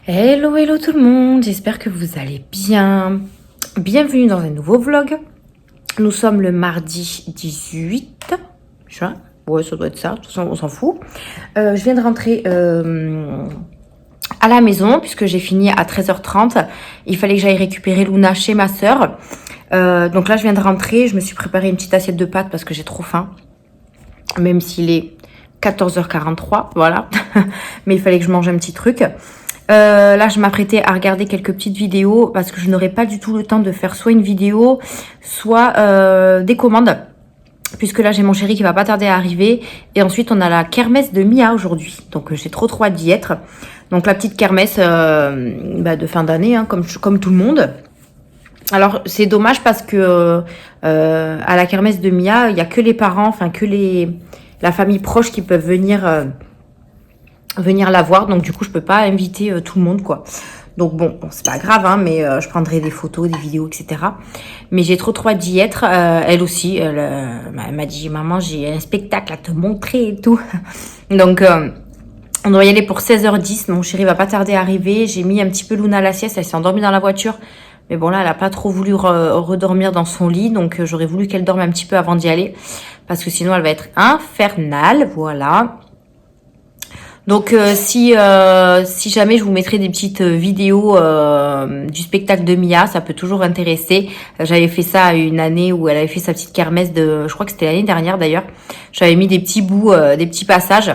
Hello, hello tout le monde, j'espère que vous allez bien. Bienvenue dans un nouveau vlog. Nous sommes le mardi 18 juin. Ouais, ça doit être ça, de toute façon on s'en fout. Je viens de rentrer à la maison puisque j'ai fini à 13h30. Il fallait que j'aille récupérer Luna chez ma soeur. Donc là je viens de rentrer, je me suis préparé une petite assiette de pâtes parce que j'ai trop faim. Même s'il est 14h43, voilà. Mais il fallait que je mange un petit truc. Là, je m'apprêtais à regarder quelques petites vidéos parce que je n'aurai pas du tout le temps de faire soit une vidéo, soit des commandes. Puisque là, j'ai mon chéri qui va pas tarder à arriver. Et ensuite, on a la kermesse de Mia aujourd'hui. Donc, j'ai trop hâte d'y être. Donc, la petite kermesse de fin d'année, hein, comme tout le monde. Alors, c'est dommage parce que à la kermesse de Mia, il n'y a que les parents, enfin que la famille proche qui peuvent venir la voir, donc du coup je peux pas inviter tout le monde quoi. Donc bon c'est pas grave hein, mais je prendrai des photos, des vidéos, etc. Mais j'ai trop hâte d'y être. Elle aussi, elle m'a dit maman j'ai un spectacle à te montrer et tout. Donc on doit y aller pour 16h10. Mon chéri va pas tarder à arriver. J'ai mis un petit peu Luna à la sieste, elle s'est endormie dans la voiture. Mais bon là elle a pas trop voulu redormir dans son lit, donc j'aurais voulu qu'elle dorme un petit peu avant d'y aller. Parce que sinon elle va être infernale, voilà. Donc si jamais je vous mettrai des petites vidéos du spectacle de Mia, ça peut toujours intéresser. J'avais fait ça une année où elle avait fait sa petite kermesse je crois que c'était l'année dernière d'ailleurs. J'avais mis des petits bouts, des petits passages.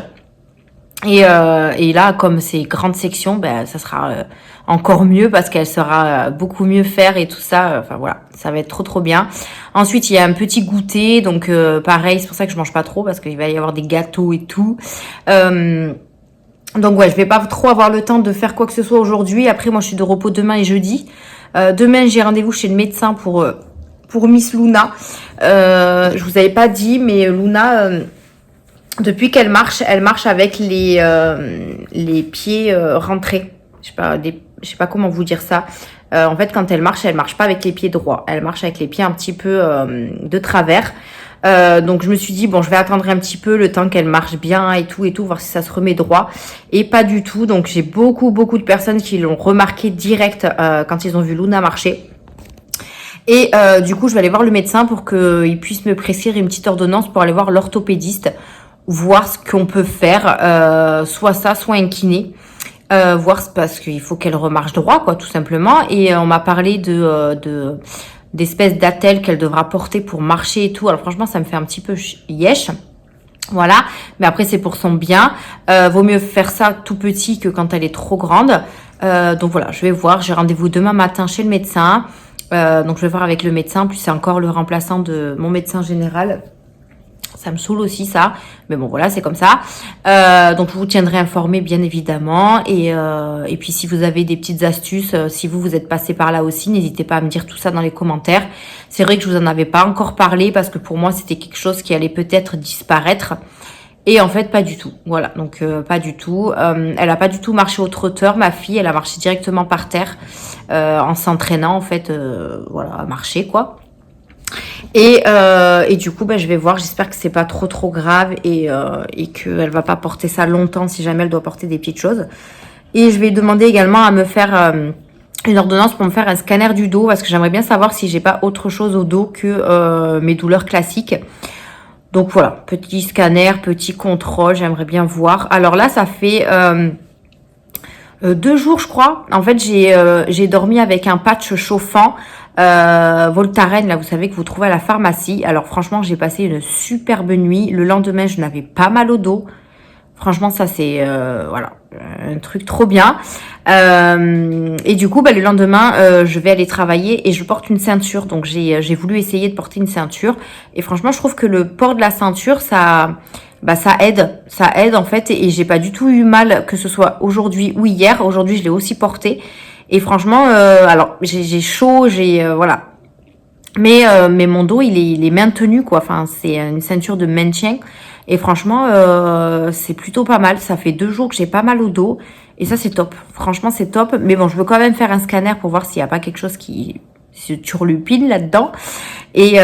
Et là, comme c'est grande section, ben ça sera encore mieux parce qu'elle saura beaucoup mieux faire et tout ça. Enfin voilà, ça va être trop bien. Ensuite, il y a un petit goûter, donc pareil, c'est pour ça que je mange pas trop parce qu'il va y avoir des gâteaux et tout. Donc ouais, je vais pas trop avoir le temps de faire quoi que ce soit aujourd'hui. Après, moi, je suis de repos demain et jeudi. Demain, j'ai rendez-vous chez le médecin pour Miss Luna. Je vous avais pas dit, mais Luna, depuis qu'elle marche avec les pieds rentrés. Je sais pas comment vous dire ça. En fait, quand elle marche pas avec les pieds droits. Elle marche avec les pieds un petit peu de travers. Donc je me suis dit bon je vais attendre un petit peu le temps qu'elle marche bien et tout voir si ça se remet droit, et pas du tout. Donc j'ai beaucoup de personnes qui l'ont remarqué direct quand ils ont vu Luna marcher. Et du coup je vais aller voir le médecin pour qu'il puisse me prescrire une petite ordonnance pour aller voir l'orthopédiste, voir ce qu'on peut faire, soit ça soit un kiné, voir parce qu'il faut qu'elle remarche droit quoi tout simplement. Et on m'a parlé d'espèces d'attelles qu'elle devra porter pour marcher et tout. Alors franchement, ça me fait un petit peu yesh. Voilà, mais après c'est pour son bien. Vaut mieux faire ça tout petit que quand elle est trop grande. Donc voilà, je vais voir. J'ai rendez-vous demain matin chez le médecin. Donc je vais voir avec le médecin. Puis c'est encore le remplaçant de mon médecin général. Ça me saoule aussi ça, mais bon voilà c'est comme ça. Donc je vous tiendrai informé bien évidemment, et puis si vous avez des petites astuces, si vous êtes passé par là aussi, n'hésitez pas à me dire tout ça dans les commentaires. C'est vrai que je vous en avais pas encore parlé parce que pour moi c'était quelque chose qui allait peut-être disparaître, et en fait pas du tout. Voilà, donc pas du tout. Elle a pas du tout marché au trotteur, ma fille, elle a marché directement par terre en s'entraînant en fait, voilà, à marcher quoi. Et du coup, je vais voir. J'espère que c'est pas trop grave, et qu'elle va pas porter ça longtemps si jamais elle doit porter des petites choses. Et je vais demander également à me faire une ordonnance pour me faire un scanner du dos parce que j'aimerais bien savoir si j'ai pas autre chose au dos que mes douleurs classiques. Donc voilà, petit scanner, petit contrôle, j'aimerais bien voir. Alors là, ça fait 2 jours, je crois. En fait, j'ai dormi avec un patch chauffant. Voltaren, là vous savez que vous trouvez à la pharmacie. Alors franchement j'ai passé une superbe nuit. Le lendemain je n'avais pas mal au dos. Franchement ça c'est voilà, un truc trop bien. Et du coup le lendemain je vais aller travailler et je porte une ceinture. Donc j'ai voulu essayer de porter une ceinture. Et franchement je trouve que le port de la ceinture ça aide en fait. Et j'ai pas du tout eu mal, que ce soit aujourd'hui ou hier. Aujourd'hui je l'ai aussi porté. Et franchement, alors j'ai chaud, voilà. Mais mon dos il est maintenu quoi. Enfin c'est une ceinture de maintien. Et franchement c'est plutôt pas mal. Ça fait 2 jours que j'ai pas mal au dos. Et ça c'est top. Franchement c'est top. Mais bon je veux quand même faire un scanner pour voir s'il n'y a pas quelque chose qui se turlupine là-dedans. Et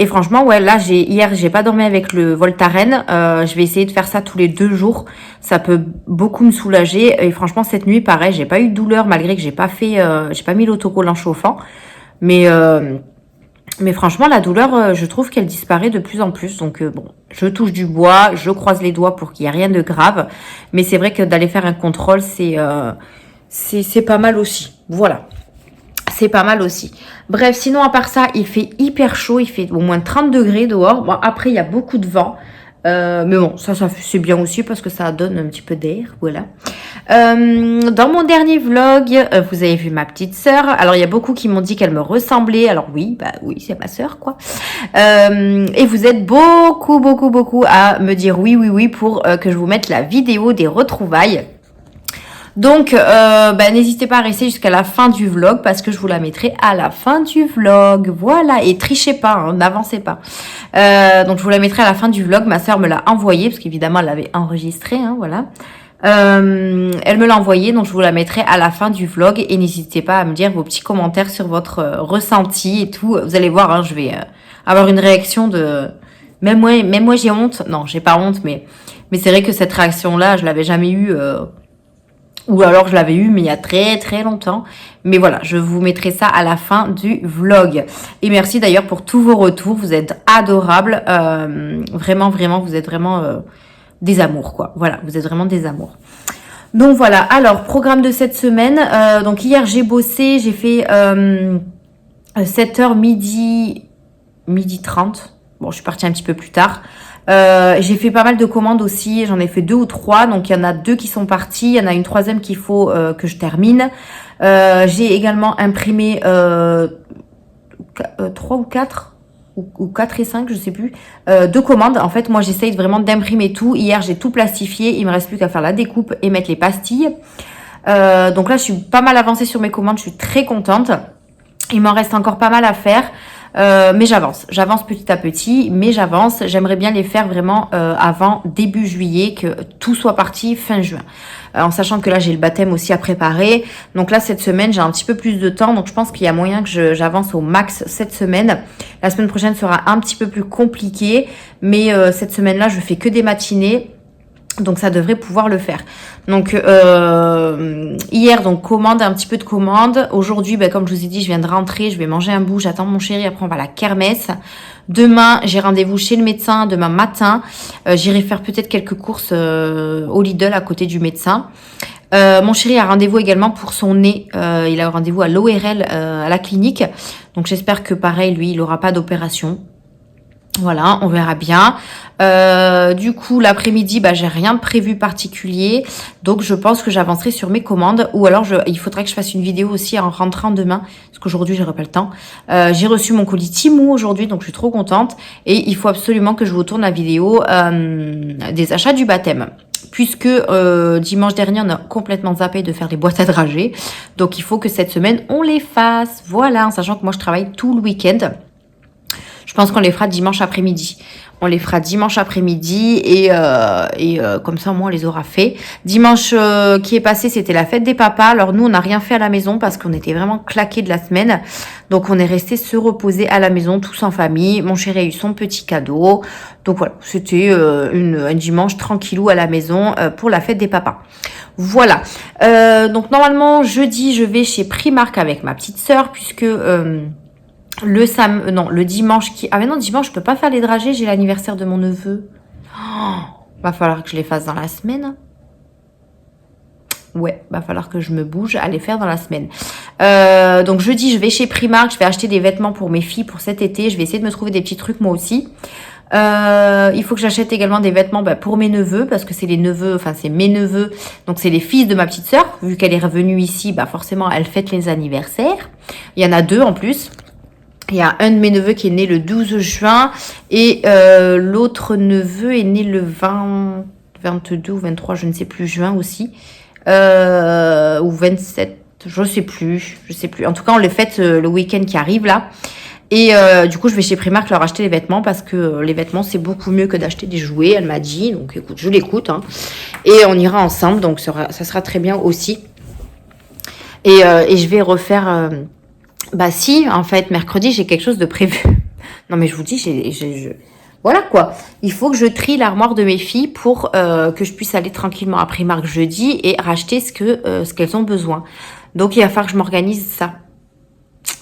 franchement, ouais, là, hier, j'ai pas dormi avec le Voltaren. Je vais essayer de faire ça tous les 2 jours. Ça peut beaucoup me soulager. Et franchement, cette nuit, pareil, j'ai pas eu de douleur malgré que j'ai pas mis l'autocollant chauffant. Mais franchement, la douleur, je trouve qu'elle disparaît de plus en plus. Donc bon, je touche du bois, je croise les doigts pour qu'il n'y ait rien de grave. Mais c'est vrai que d'aller faire un contrôle, c'est pas mal aussi. Voilà. C'est pas mal aussi. Bref, sinon à part ça, il fait hyper chaud. Il fait au moins 30 degrés dehors. Bon, après, il y a beaucoup de vent. Mais bon, ça c'est bien aussi parce que ça donne un petit peu d'air. Voilà. Dans mon dernier vlog, vous avez vu ma petite sœur. Alors, il y a beaucoup qui m'ont dit qu'elle me ressemblait. Alors oui, bah oui, c'est ma sœur, quoi. Et vous êtes beaucoup à me dire oui pour que je vous mette la vidéo des retrouvailles. Donc, n'hésitez pas à rester jusqu'à la fin du vlog parce que je vous la mettrai à la fin du vlog. Voilà, et trichez pas, hein, n'avancez pas. Donc, je vous la mettrai à la fin du vlog. Ma sœur me l'a envoyée parce qu'évidemment, elle l'avait enregistrée, hein, voilà. Elle me l'a envoyée, donc je vous la mettrai à la fin du vlog. Et n'hésitez pas à me dire vos petits commentaires sur votre ressenti et tout. Vous allez voir, hein, je vais avoir une réaction de... Même moi j'ai honte. Non, j'ai pas honte, mais c'est vrai que cette réaction-là, je l'avais jamais eue... Ou alors je l'avais eu mais il y a très longtemps. Mais voilà, je vous mettrai ça à la fin du vlog. Et merci d'ailleurs pour tous vos retours. Vous êtes adorables. Vraiment, vous êtes vraiment des amours, quoi. Voilà, vous êtes vraiment des amours. Donc voilà, alors, programme de cette semaine. Donc hier, j'ai bossé. J'ai fait 7h, midi 30. Bon, je suis partie un petit peu plus tard. J'ai fait pas mal de commandes aussi, j'en ai fait 2 ou 3, donc il y en a 2 qui sont partis, il y en a une 3e qu'il faut que je termine. J'ai également imprimé 3 ou 4 ou 4 et 5, je sais plus, 2 commandes. En fait, moi j'essaye vraiment d'imprimer tout. Hier j'ai tout plastifié, il me reste plus qu'à faire la découpe et mettre les pastilles. Donc là je suis pas mal avancée sur mes commandes, je suis très contente. Il m'en reste encore pas mal à faire. Mais j'avance petit à petit, mais j'avance. J'aimerais bien les faire vraiment avant début juillet, que tout soit parti fin juin. En sachant que là, j'ai le baptême aussi à préparer. Donc là, cette semaine, j'ai un petit peu plus de temps. Donc je pense qu'il y a moyen que j'avance au max cette semaine. La semaine prochaine sera un petit peu plus compliquée. Mais cette semaine-là, je fais que des matinées. Donc ça devrait pouvoir le faire. Donc hier, donc un petit peu de commande. Aujourd'hui, comme je vous ai dit, je viens de rentrer, je vais manger un bout, j'attends mon chéri, après on va à la kermesse. Demain, j'ai rendez-vous chez le médecin, demain matin. J'irai faire peut-être quelques courses au Lidl à côté du médecin. Mon chéri a rendez-vous également pour son nez. Il a rendez-vous à l'ORL à la clinique. Donc j'espère que pareil, lui, il n'aura pas d'opération. Voilà, on verra bien. Du coup, l'après-midi, j'ai rien de prévu particulier. Donc, je pense que j'avancerai sur mes commandes. Ou alors, il faudrait que je fasse une vidéo aussi en rentrant demain. Parce qu'aujourd'hui, j'aurai pas le temps. J'ai reçu mon colis Temu aujourd'hui, donc je suis trop contente. Et il faut absolument que je vous tourne la vidéo des achats du baptême. Puisque dimanche dernier, on a complètement zappé de faire les boîtes à dragées. Donc, il faut que cette semaine, on les fasse. Voilà, en sachant que moi, je travaille tout le week-end. Je pense qu'on les fera dimanche après-midi. On les fera dimanche après-midi et comme ça, au moins, on les aura fait. Dimanche qui est passé, c'était la fête des papas. Alors, nous, on n'a rien fait à la maison parce qu'on était vraiment claqués de la semaine. Donc, on est resté se reposer à la maison, tous en famille. Mon chéri a eu son petit cadeau. Donc, voilà, c'était un dimanche tranquillou à la maison pour la fête des papas. Voilà. Donc, normalement, jeudi, je vais chez Primark avec ma petite sœur puisque... le dimanche qui... Ah mais non, dimanche, je peux pas faire les dragées, j'ai l'anniversaire de mon neveu. Oh, va falloir que je les fasse dans la semaine. Ouais, va falloir que je me bouge à les faire dans la semaine. Donc jeudi, je vais chez Primark, je vais acheter des vêtements pour mes filles pour cet été. Je vais essayer de me trouver des petits trucs moi aussi. Il faut que j'achète également des vêtements pour mes neveux, parce que c'est les neveux, enfin c'est mes neveux, donc c'est les fils de ma petite sœur. Vu qu'elle est revenue ici, forcément elle fête les anniversaires. Il y en a 2 en plus. Il y a un de mes neveux qui est né le 12 juin et l'autre neveu est né le 22 ou 23, je ne sais plus, juin aussi. Ou 27, je sais plus. En tout cas, on les fête le week-end qui arrive là. Et du coup, je vais chez Primark leur acheter les vêtements parce que les vêtements, c'est beaucoup mieux que d'acheter des jouets, elle m'a dit. Donc écoute, je l'écoute. Hein. Et on ira ensemble, donc ça sera très bien aussi. Et je vais refaire... Bah si, en fait, mercredi, j'ai quelque chose de prévu. Non, mais je vous dis, voilà quoi. Il faut que je trie l'armoire de mes filles pour que je puisse aller tranquillement à Primark jeudi et racheter ce qu'elles ont besoin. Donc, il va falloir que je m'organise ça.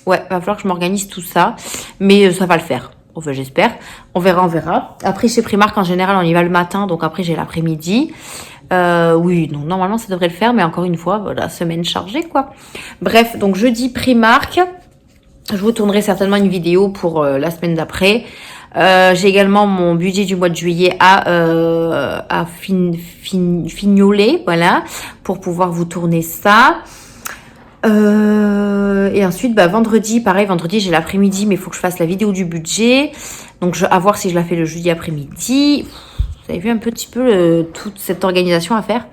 Ouais, il va falloir que je m'organise tout ça. Mais ça va le faire. Enfin, j'espère. On verra, on verra. Après, chez Primark, en général, on y va le matin. Donc, après, j'ai l'après-midi. Oui, non, normalement, ça devrait le faire. Mais encore une fois, voilà, semaine chargée, quoi. Bref, donc jeudi, Primark. Je vous tournerai certainement une vidéo pour la semaine d'après. J'ai également mon budget du mois de juillet à fignoler, voilà, pour pouvoir vous tourner ça. Et ensuite, bah, vendredi, pareil, vendredi j'ai l'après-midi, mais il faut que je fasse la vidéo du budget. Donc, à voir si je la fais le jeudi après-midi. Vous avez vu un petit peu toute cette organisation à faire.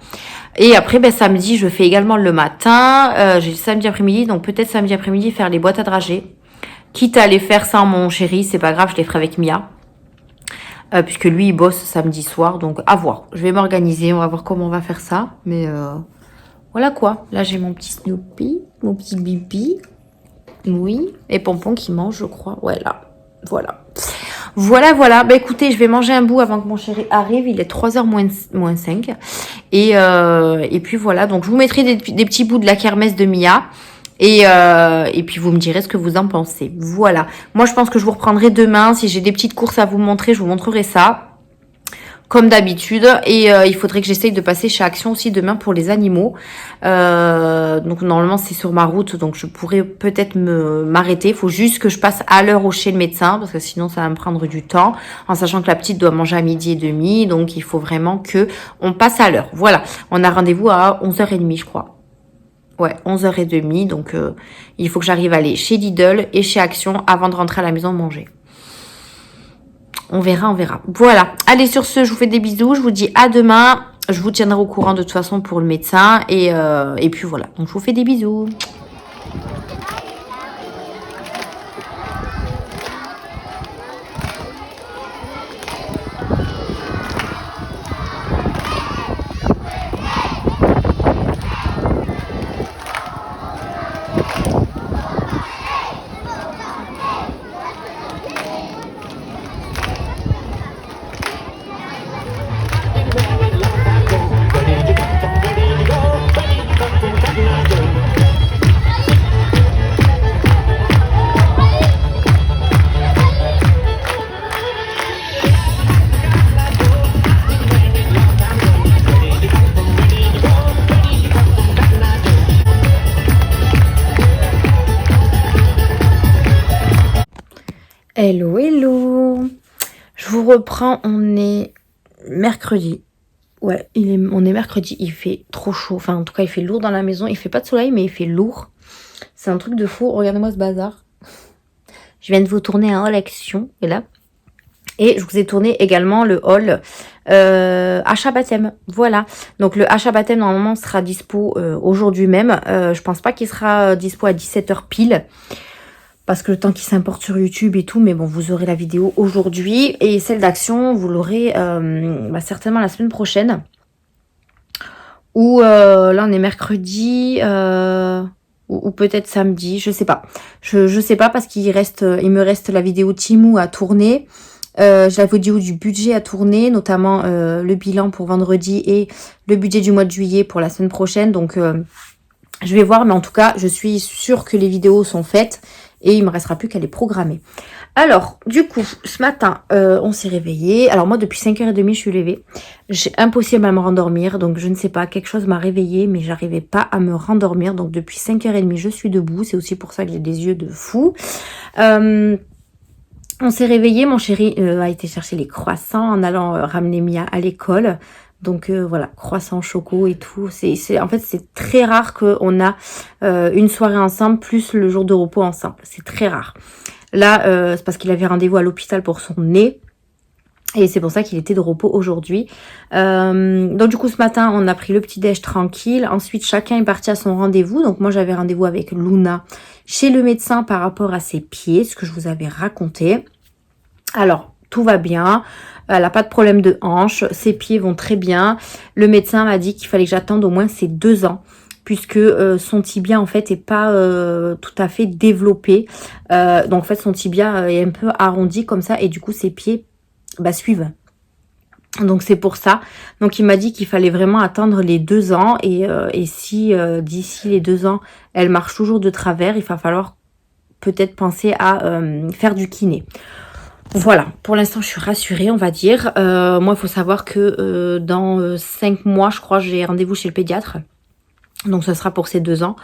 Et après, ben, samedi, je fais également le matin. J'ai le samedi après-midi, donc peut-être samedi après-midi faire les boîtes à dragées. Quitte à les faire sans mon chéri, c'est pas grave, je les ferai avec Mia. Puisque lui, il bosse samedi soir, donc à voir. Je vais m'organiser, on va voir comment on va faire ça. Mais voilà quoi. Là, j'ai mon petit Snoopy, mon petit Bibi. Oui, et Pompon qui mange, je crois. Ouais, là. Voilà. Voilà, voilà. Bah écoutez, je vais manger un bout avant que mon chéri arrive. Il est 3h moins 5. Et puis voilà. Donc je vous mettrai des petits bouts de la kermesse de Mia. Et puis vous me direz ce que vous en pensez. Voilà. Moi je pense que je vous reprendrai demain. Si j'ai des petites courses à vous montrer, je vous montrerai ça. Comme d'habitude. Et il faudrait que j'essaye de passer chez Action aussi demain pour les animaux. Donc normalement c'est sur ma route. Donc je pourrais peut-être m'arrêter. Il faut juste que je passe à l'heure chez le médecin. Parce que sinon ça va me prendre du temps. En sachant que la petite doit manger à 12h30. Donc il faut vraiment que on passe à l'heure. Voilà. On a rendez-vous à 11h30 je crois. Ouais, 11h30. Donc il faut que j'arrive à aller chez Lidl et chez Action avant de rentrer à la maison manger. On verra, on verra. Voilà. Allez, sur ce, je vous fais des bisous. Je vous dis à demain. Je vous tiendrai au courant de toute façon pour le médecin. Et puis voilà. Donc, je vous fais des bisous. Hello, hello. Je vous reprends, on est mercredi. Ouais, on est mercredi, il fait trop chaud. Enfin, en tout cas, il fait lourd dans la maison. Il fait pas de soleil, mais il fait lourd. C'est un truc de fou. Regardez-moi ce bazar. Je viens de vous tourner un haul Action, et là. Et je vous ai tourné également le haul achat baptême. Voilà. Donc le achat baptême normalement sera dispo aujourd'hui même. Je pense pas qu'il sera dispo à 17h pile. Parce que le temps qu'il s'importe sur YouTube et tout. Mais bon, vous aurez la vidéo aujourd'hui. Et celle d'Action, vous l'aurez certainement la semaine prochaine. Ou là on est mercredi. Ou peut-être samedi. Je sais pas. Je sais pas parce qu'il me reste la vidéo Timou à tourner. J'ai la vidéo du budget à tourner, notamment le bilan pour vendredi et le budget du mois de juillet pour la semaine prochaine. Donc, je vais voir, mais en tout cas, je suis sûre que les vidéos sont faites et il me restera plus qu'à les programmer. Alors, du coup, ce matin, on s'est réveillé. Alors moi, depuis 5h30, je suis levée. J'ai impossible à me rendormir, donc je ne sais pas, quelque chose m'a réveillée, mais j'arrivais pas à me rendormir. Donc depuis 5h30, je suis debout. C'est aussi pour ça que j'ai des yeux de fou. On s'est réveillé, mon chéri a été chercher les croissants en allant ramener Mia à l'école. Donc voilà, croissants, choco et tout. En fait, c'est très rare qu'on a une soirée ensemble plus le jour de repos ensemble. C'est très rare. Là, c'est parce qu'il avait rendez-vous à l'hôpital pour son nez. Et c'est pour ça qu'il était de repos aujourd'hui. Donc du coup, ce matin, on a pris le petit-déj tranquille. Ensuite, chacun est parti à son rendez-vous. Donc moi, j'avais rendez-vous avec Luna chez le médecin par rapport à ses pieds, ce que je vous avais raconté. Alors, tout va bien. Elle n'a pas de problème de hanche. Ses pieds vont très bien. Le médecin m'a dit qu'il fallait que j'attende au moins ses 2 ans puisque son tibia en fait est pas tout à fait développé. Donc en fait son tibia est un peu arrondi comme ça et du coup ses pieds suivent. Donc c'est pour ça. Donc il m'a dit qu'il fallait vraiment attendre les 2 ans et si d'ici les 2 ans elle marche toujours de travers, il va falloir peut-être penser à faire du kiné. Voilà, pour l'instant je suis rassurée on va dire. Moi il faut savoir que dans 5 mois je crois j'ai rendez-vous chez le pédiatre. Donc ce sera pour ces 2 ans.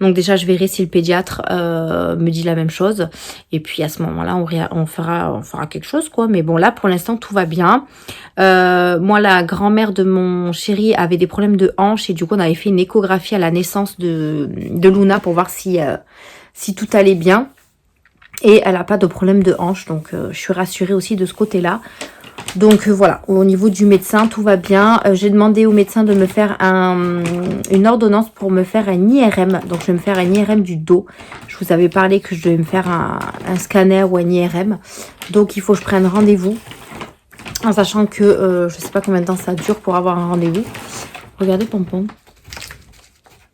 Donc déjà je verrai si le pédiatre me dit la même chose. Et puis à ce moment-là on fera quelque chose quoi. Mais bon là pour l'instant tout va bien. Moi la grand-mère de mon chéri avait des problèmes de hanche. Et du coup on avait fait une échographie à la naissance de Luna pour voir si tout allait bien. Et elle n'a pas de problème de hanche. Donc je suis rassurée aussi de ce côté-là. Donc voilà, au niveau du médecin, tout va bien. J'ai demandé au médecin de me faire une ordonnance pour me faire un IRM. Donc je vais me faire un IRM du dos. Je vous avais parlé que je devais me faire un scanner ou un IRM. Donc il faut que je prenne rendez-vous. En sachant que je sais pas combien de temps ça dure pour avoir un rendez-vous. Regardez Pompon.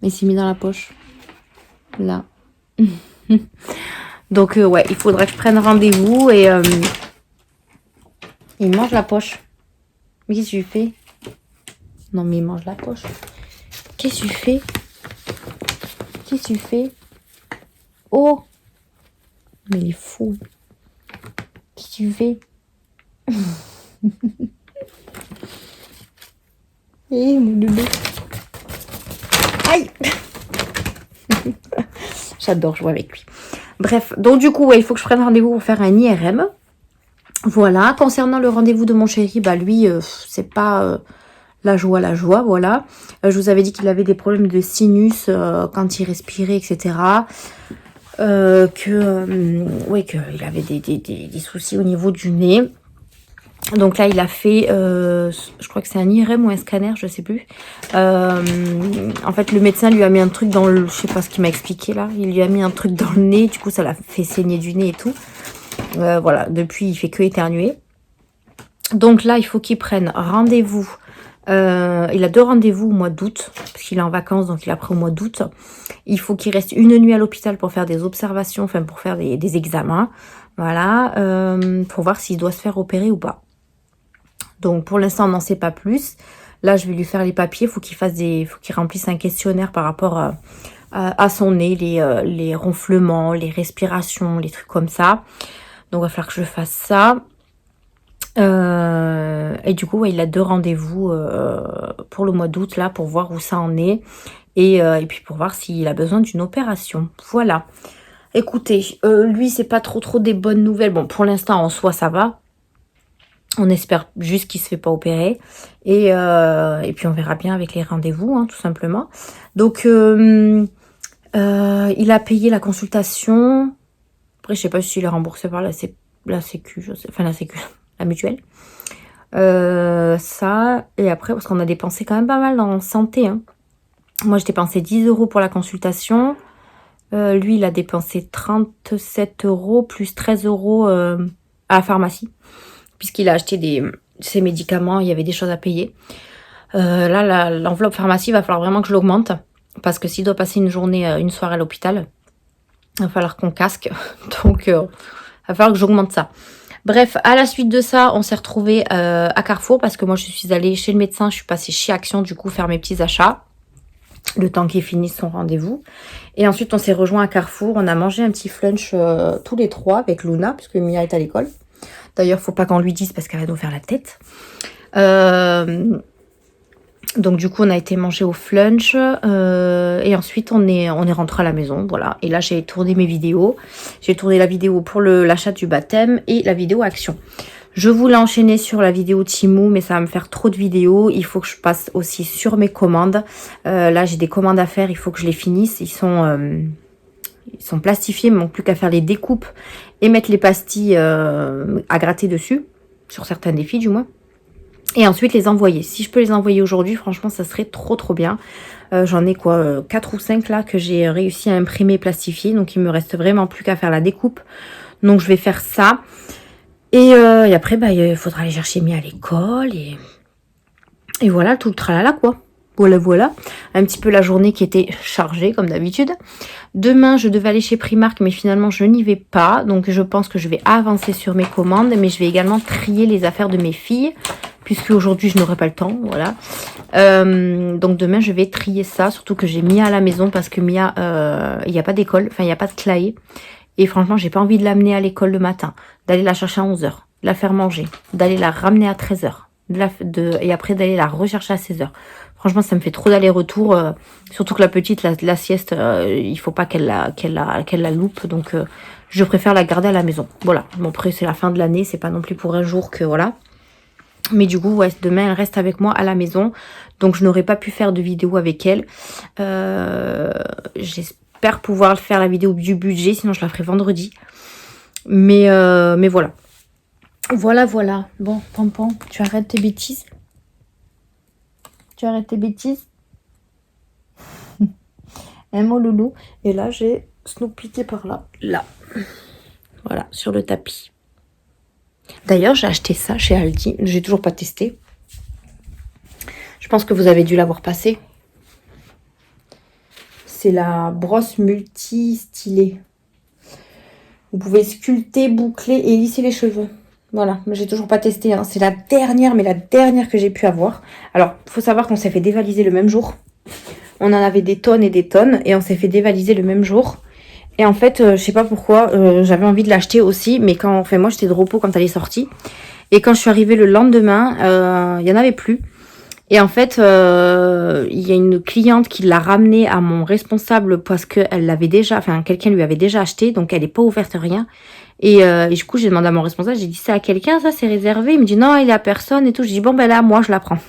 Il s'est mis dans la poche. Là. Donc ouais, il faudrait que je prenne rendez-vous et... il mange la poche. Mais qu'est-ce que tu fais? Non, mais il mange la poche. Qu'est-ce que tu fais? Qu'est-ce que tu fais? Oh! Mais il est fou. Qu'est-ce que tu fais? Eh, mon bébé. Aïe! J'adore jouer avec lui. Bref, donc du coup, ouais, il faut que je prenne rendez-vous pour faire un IRM. Voilà, concernant le rendez-vous de mon chéri, lui, c'est pas la joie, voilà. Je vous avais dit qu'il avait des problèmes de sinus quand il respirait, etc. Ouais, qu'il avait des soucis au niveau du nez. Donc là, il a fait, je crois que c'est un IRM ou un scanner, je sais plus. En fait, le médecin lui a mis un truc dans le... Je sais pas ce qu'il m'a expliqué là. Il lui a mis un truc dans le nez, du coup, ça l'a fait saigner du nez et tout. Voilà, depuis il fait que éternuer. Donc là il faut qu'il prenne rendez-vous. Il a 2 rendez-vous au mois d'août, parce qu'il est en vacances, donc il a pris au mois d'août. Il faut qu'il reste 1 nuit à l'hôpital pour faire des observations, enfin pour faire des examens. Voilà, pour voir s'il doit se faire opérer ou pas. Donc pour l'instant on n'en sait pas plus. Là je vais lui faire les papiers, faut qu'il remplisse un questionnaire par rapport à son nez, les ronflements, les respirations, les trucs comme ça. Donc il va falloir que je fasse ça. Et du coup, ouais, il a 2 rendez-vous pour le mois d'août, là, pour voir où ça en est. Et puis pour voir s'il a besoin d'une opération. Voilà. Écoutez, lui, c'est pas trop des bonnes nouvelles. Bon, pour l'instant, en soi, ça va. On espère juste qu'il se fait pas opérer. Et puis on verra bien avec les rendez-vous, hein, tout simplement. Donc, il a payé la consultation. Après, je sais pas s'il est remboursé par la sécu, je sais, enfin la sécu, la mutuelle. Ça, et après, parce qu'on a dépensé quand même pas mal en santé. Hein. Moi, j'ai dépensé 10 € pour la consultation. Lui, il a dépensé 37 € plus 13 € à la pharmacie. Puisqu'il a acheté ses médicaments, il y avait des choses à payer. Là, l'enveloppe pharmacie, il va falloir vraiment que je l'augmente. Parce que s'il doit passer une soirée à l'hôpital, il va falloir qu'on casque. Donc, il va falloir que j'augmente ça. Bref, à la suite de ça, on s'est retrouvés à Carrefour. Parce que moi, je suis allée chez le médecin. Je suis passée chez Action, du coup, faire mes petits achats. Le temps qu'il finisse son rendez-vous. Et ensuite, on s'est rejoint à Carrefour. On a mangé un petit flunch tous les 3 avec Luna. Puisque Mia est à l'école. D'ailleurs, faut pas qu'on lui dise parce qu'elle va nous faire la tête. Donc du coup on a été manger au flunch et ensuite on est rentré à la maison, voilà. Et là j'ai tourné mes vidéos. J'ai tourné la vidéo pour l'achat du baptême et la vidéo action. Je voulais enchaîner sur la vidéo Temu, mais ça va me faire trop de vidéos. Il faut que je passe aussi sur mes commandes. Là j'ai des commandes à faire, il faut que je les finisse. Ils sont plastifiés, il ne manque plus qu'à faire les découpes et mettre les pastilles à gratter dessus, sur certains défis du moins. Et ensuite les envoyer. Si je peux les envoyer aujourd'hui, franchement, ça serait trop bien. J'en ai 4 ou 5 là que j'ai réussi à imprimer et plastifier. Donc il me reste vraiment plus qu'à faire la découpe. Donc je vais faire ça. Et après, il faudra aller chercher Mia à l'école. Et voilà, tout le tralala quoi. Voilà, voilà. Un petit peu la journée qui était chargée, comme d'habitude. Demain, je devais aller chez Primark, mais finalement, je n'y vais pas. Donc, je pense que je vais avancer sur mes commandes. Mais je vais également trier les affaires de mes filles, puisque aujourd'hui, je n'aurai pas le temps. Voilà. Donc, demain, je vais trier ça. Surtout que j'ai Mia à la maison, parce que Mia, il n'y a pas d'école. Enfin, il n'y a pas de claé. Et franchement, j'ai pas envie de l'amener à l'école le matin. D'aller la chercher à 11 h, de la faire manger, d'aller la ramener à 13 h. Et après, d'aller la rechercher à 16 h. Franchement, ça me fait trop d'aller-retour. Surtout que la petite, la sieste, il faut pas qu'elle la loupe. Donc, je préfère la garder à la maison. Voilà. Bon, après, c'est la fin de l'année. C'est pas non plus pour un jour que voilà. Mais du coup, ouais, demain, elle reste avec moi à la maison. Donc, je n'aurais pas pu faire de vidéo avec elle. J'espère pouvoir faire la vidéo du budget. Sinon, je la ferai vendredi. Mais voilà. Voilà, voilà. Bon, Pompon, tu arrêtes tes bêtises. Tu arrêtes tes bêtises. Un mot loulou. Et là, j'ai Snoopy qui est par là. Là. Voilà, sur le tapis. D'ailleurs, j'ai acheté ça chez Aldi. J'ai toujours pas testé. Je pense que vous avez dû l'avoir passé. C'est la brosse multi-stylée. Vous pouvez sculpter, boucler et lisser les cheveux. Voilà, mais j'ai toujours pas testé. Hein. C'est la dernière, mais la dernière que j'ai pu avoir. Alors, il faut savoir qu'on s'est fait dévaliser le même jour. On en avait des tonnes et des tonnes. Et on s'est fait dévaliser le même jour. Et en fait, je sais pas pourquoi, j'avais envie de l'acheter aussi. Mais quand, enfin, moi, j'étais de repos quand elle est sortie. Et quand je suis arrivée le lendemain, il y en avait plus. Et en fait, il y a une cliente qui l'a ramenée à mon responsable parce qu'elle l'avait déjà, enfin, quelqu'un lui avait déjà acheté. Donc, elle n'est pas ouverte, rien. Et du coup, j'ai demandé à mon responsable, j'ai dit, c'est à quelqu'un, ça, c'est réservé. Il me dit, non, il est à personne et tout. Je dis, bon, ben là, moi, je la prends.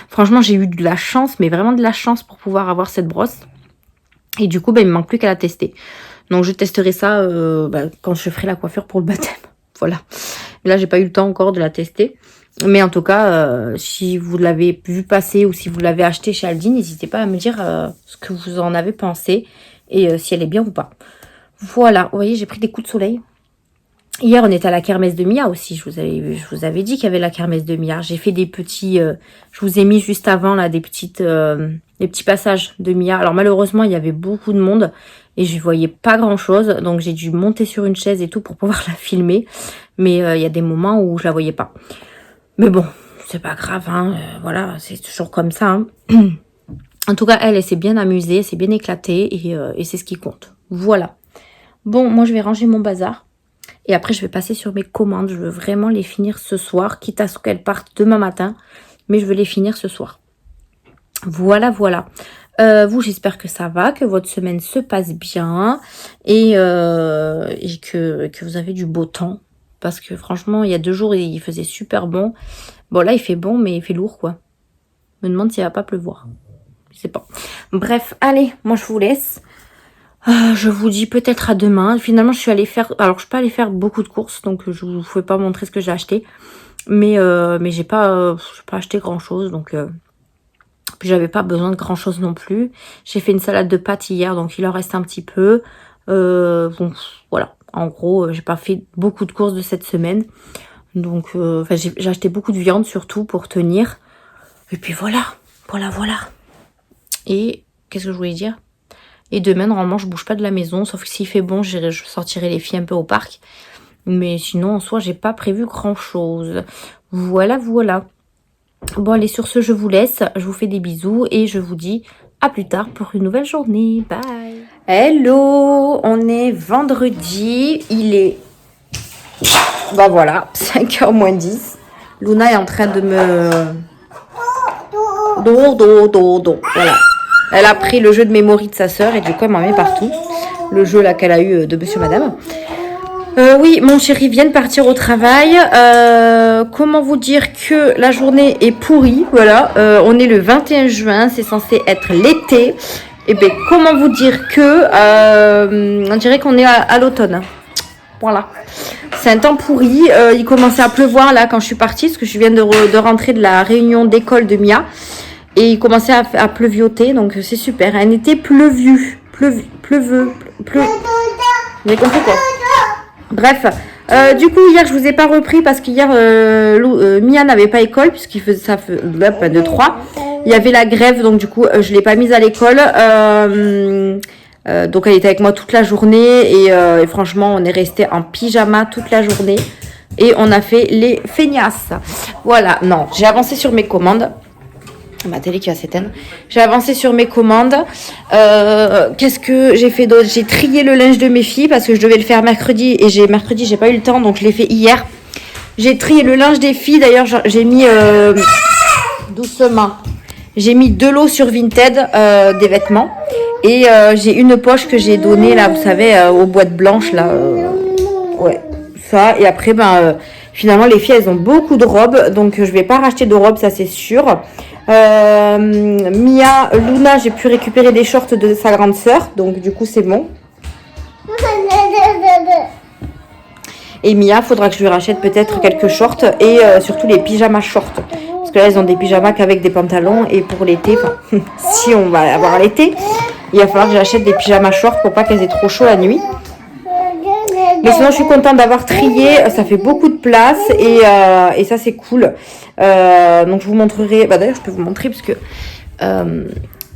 Franchement, j'ai eu de la chance, mais vraiment de la chance pour pouvoir avoir cette brosse. Et du coup, ben, il me manque plus qu'à la tester. Donc, je testerai ça quand je ferai la coiffure pour le baptême. Voilà. Mais là, j'ai pas eu le temps encore de la tester. Mais en tout cas, si vous l'avez vu passer ou si vous l'avez acheté chez Aldi, n'hésitez pas à me dire ce que vous en avez pensé et si elle est bien ou pas. Voilà, vous voyez, j'ai pris des coups de soleil. Hier, on était à la kermesse de Mia aussi. Je vous avais dit qu'il y avait la kermesse de Mia. J'ai fait des petits... je vous ai mis juste avant là des petits passages de Mia. Alors malheureusement, il y avait beaucoup de monde et je voyais pas grand-chose. Donc j'ai dû monter sur une chaise et tout pour pouvoir la filmer. Mais il y a des moments où je la voyais pas. Mais bon, c'est pas grave. Hein. Voilà, c'est toujours comme ça. Hein. En tout cas, elle s'est bien amusée, elle s'est bien éclatée et c'est ce qui compte. Voilà. Bon, moi, je vais ranger mon bazar. Et après, je vais passer sur mes commandes. Je veux vraiment les finir ce soir, quitte à ce qu'elles partent demain matin. Mais je veux les finir ce soir. Voilà, voilà. Vous, j'espère que ça va, que votre semaine se passe bien. Et que vous avez du beau temps. Parce que franchement, il y a 2 jours, il faisait super bon. Bon, là, il fait bon, mais il fait lourd, quoi. Je me demande s'il va pas pleuvoir. Je sais pas. Bref, allez, moi, je vous laisse. Je vous dis peut-être à demain. Finalement, je suis allée faire... Alors, je suis pas allée faire beaucoup de courses, donc je vous fais pas montrer ce que j'ai acheté. Mais j'ai pas acheté grand-chose, donc... Puis, j'avais pas besoin de grand-chose non plus. J'ai fait une salade de pâtes hier, donc il en reste un petit peu. Bon, voilà. En gros, j'ai pas fait beaucoup de courses de cette semaine. Donc, j'ai acheté beaucoup de viande, surtout, pour tenir. Et puis, voilà. Voilà, voilà. Et, qu'est-ce que je voulais dire ? Et demain, normalement, je bouge pas de la maison. Sauf que s'il fait bon, je sortirai les filles un peu au parc. Mais sinon, en soi, j'ai pas prévu grand-chose. Voilà, voilà. Bon, allez, sur ce, je vous laisse. Je vous fais des bisous. Et je vous dis à plus tard pour une nouvelle journée. Bye. Hello, on est vendredi. Il est... Bah voilà, 5h moins 10. Luna est en train de me... Voilà. Elle a pris le jeu de mémoire de sa sœur et du coup elle m'en met partout. Le jeu là qu'elle a eu de Monsieur Madame. Oui, mon chéri vient de partir au travail. Comment vous dire que la journée est pourrie. Voilà, on est le 21 juin, c'est censé être l'été. Et bien comment vous dire que on dirait qu'on est à l'automne. Voilà. C'est un temps pourri. Il commençait à pleuvoir là quand je suis partie parce que je viens de rentrer de la réunion d'école de Mia. Et il commençait à pleuvioter, donc c'est super. Un été pleuvieux. Pleuveux. Vous avez compris quoi? Bref. Du coup, hier, je vous ai pas repris parce qu'hier, Mia n'avait pas école puisqu'il faisait ça de 3. Il y avait la grève, donc du coup, je l'ai pas mise à l'école. Donc elle était avec moi toute la journée et franchement, on est resté en pyjama toute la journée et on a fait les feignasses. Voilà, non, j'ai avancé sur mes commandes. Ma télé qui va s'éteindre. J'ai avancé sur mes commandes. Qu'est-ce que j'ai fait d'autre? J'ai trié le linge de mes filles parce que je devais le faire mercredi et mercredi j'ai pas eu le temps, donc je l'ai fait hier. J'ai trié le linge des filles. D'ailleurs, j'ai mis doucement. J'ai mis de l'eau sur Vinted des vêtements et j'ai une poche que j'ai donnée là, vous savez, aux boîtes blanches là. Ouais, ça. Et après, finalement, les filles, elles ont beaucoup de robes, donc je vais pas racheter de robes, ça c'est sûr. Mia, Luna, j'ai pu récupérer des shorts de sa grande sœur, donc du coup c'est bon. Et Mia, faudra que je lui rachète peut-être quelques shorts et surtout les pyjamas shorts. Parce que là, elles ont des pyjamas qu'avec des pantalons et pour l'été, si on va avoir l'été, il va falloir que j'achète des pyjamas shorts pour pas qu'elles aient trop chaud la nuit. Mais sinon, je suis contente d'avoir trié. Ça fait beaucoup de place et ça, c'est cool. Donc, je vous montrerai. D'ailleurs, je peux vous montrer parce que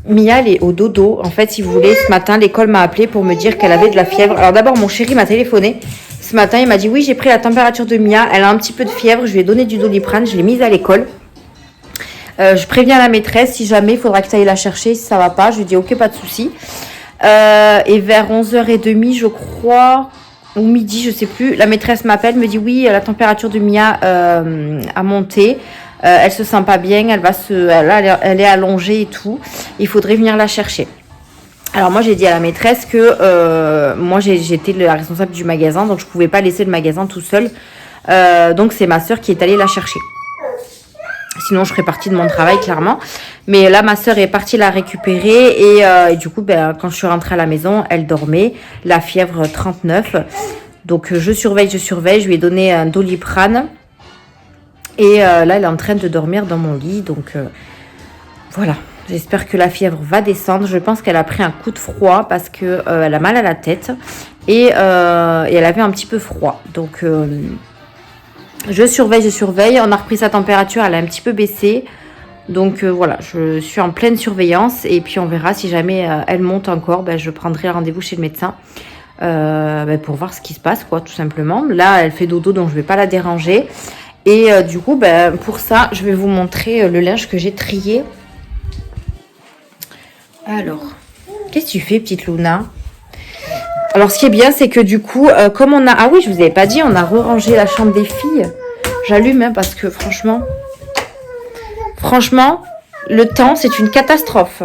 Mia, elle est au dodo. En fait, si vous voulez, ce matin, l'école m'a appelé pour me dire qu'elle avait de la fièvre. Alors, d'abord, mon chéri m'a téléphoné. Ce matin, il m'a dit oui, j'ai pris la température de Mia. Elle a un petit peu de fièvre. Je lui ai donné du Doliprane. Je l'ai mise à l'école. Je préviens la maîtresse. Si jamais, il faudra que tu ailles la chercher. Si ça va pas, je lui dis ok, pas de souci. Et vers 11h30, je crois, ou midi, je sais plus, la maîtresse m'appelle, me dit oui, la température de Mia a monté, elle se sent pas bien, elle est allongée et tout, il faudrait venir la chercher. Alors moi j'ai dit à la maîtresse que moi j'étais la responsable du magasin, donc je pouvais pas laisser le magasin tout seul, donc c'est ma soeur qui est allée la chercher. Sinon, je ferais partie de mon travail, clairement. Mais là, ma soeur est partie la récupérer. Et du coup, quand je suis rentrée à la maison, elle dormait. La fièvre 39. Donc, je surveille. Je lui ai donné un Doliprane. Et là, elle est en train de dormir dans mon lit. Donc, voilà. J'espère que la fièvre va descendre. Je pense qu'elle a pris un coup de froid parce qu'elle a mal à la tête. Et elle avait un petit peu froid. Donc... je surveille. On a repris sa température, elle a un petit peu baissé. Donc voilà, je suis en pleine surveillance. Et puis on verra si jamais elle monte encore, je prendrai rendez-vous chez le médecin pour voir ce qui se passe, quoi, tout simplement. Là, elle fait dodo, donc je ne vais pas la déranger. Et du coup, pour ça, je vais vous montrer le linge que j'ai trié. Alors, qu'est-ce que tu fais, petite Luna ? Alors, ce qui est bien, c'est que du coup, comme on a... Ah oui, je vous avais pas dit, on a re-rangé la chambre des filles. J'allume, parce que franchement, le temps, c'est une catastrophe.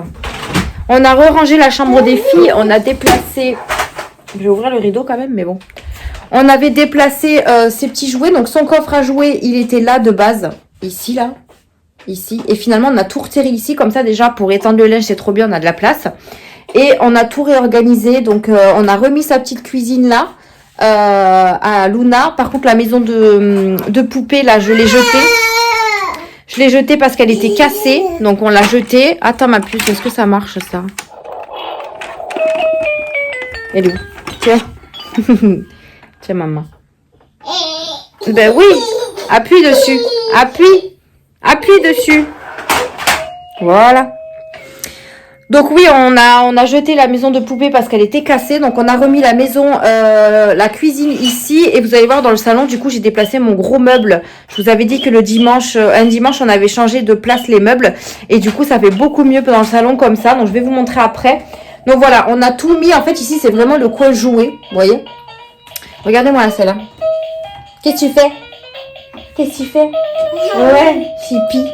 On a re-rangé la chambre des filles. On a déplacé... Je vais ouvrir le rideau quand même, mais bon. On avait déplacé ses petits jouets. Donc, son coffre à jouets, il était là de base. Ici, là. Ici. Et finalement, on a tout retiré ici. Comme ça, déjà, pour étendre le linge, c'est trop bien. On a de la place. Et on a tout réorganisé, donc on a remis sa petite cuisine là à Luna. Par contre, la maison de poupée là, je l'ai jetée. Je l'ai jetée parce qu'elle était cassée, donc on l'a jetée. Attends ma puce, est-ce que ça marche ça? Elle est où? Tiens. Tiens maman. Ben oui, appuie dessus. Appuie dessus. Voilà. Donc oui, on a jeté la maison de poupée parce qu'elle était cassée. Donc on a remis la maison, la cuisine ici. Et vous allez voir dans le salon, du coup, j'ai déplacé mon gros meuble. Je vous avais dit que un dimanche, on avait changé de place les meubles. Et du coup, ça fait beaucoup mieux dans le salon comme ça. Donc je vais vous montrer après. Donc voilà, on a tout mis. En fait, ici, c'est vraiment le coin jouet. Vous voyez? Regardez-moi celle-là. Qu'est-ce que tu fais? Ouais, pipi.